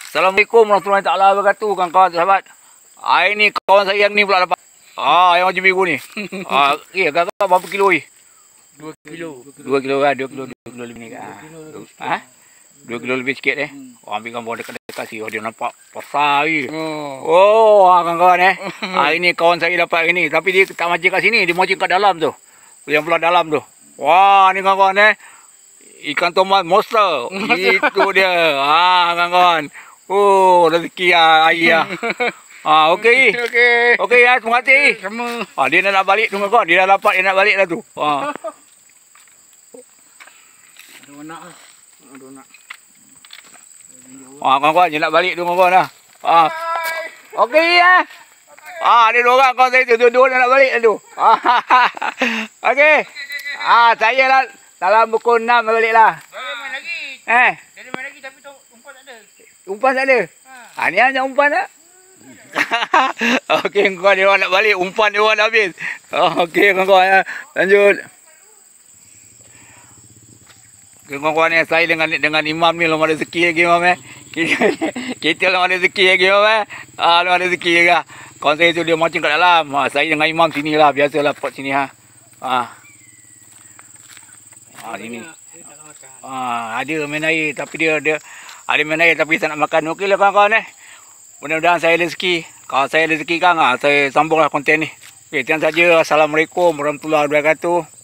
Assalamualaikum warahmatullahi taala wabarakatuh, kawan-kawan sahabat. Hari ni kawan saya yang ni pula dapat. Yang macam biru ni. Kakak berapa kilo ni? 2 kilo. 2 kilo kan? 2 kilo lebih ni kan? 2 kilo lebih sikit ambil gambar dekat-dekat sini. Dia nampak besar ni. Kawan-kawan Hari ni kawan saya dapat hari ni. Tapi dia tak mancing kat sini. Dia mancing kat dalam tu. Yang pula dalam tu. Wah, ni kawan-kawan ikan tomat monster. Itu dia. Kawan-kawan. Rezeki air lah. Okey. Okey terima kasih. Sama. Dia nak balik tu kawan. Dia dah dapat, dia nak balik dah tu. Ada anak. Kawan-kawan dia nak balik tu kawan dah. Okey dia dua orang kawan saya tu. Dua-dua nak balik dah tu. Okey. Saya lah dalam pukul 6 balik lah. Boleh main lagi. Jadi main lagi tapi umpan tak ada. Umpan tak ada? Ni hanya umpan tak? Okey kawan, dia orang nak balik. Umpan dia orang dah habis. Okey kawan-kawan lanjut. Okay, kawan-kawan saya dengan Imam ni belum ada rezeki lagi Imam Kita belum ada rezeki lagi Imam belum ada rezeki lagi Kawan saya tu dia mancing kat dalam. Saya dengan Imam sini lah. Biasalah pot sini sini. Ada main air tapi dia ada main air tapi tak nak makan. Okeylah kawan-kawan mudah-mudahan saya rezeki. Kalau saya rezeki kan saya sambunglah konten ni. Okey, sekian saja. Assalamualaikum warahmatullahi wabarakatuh.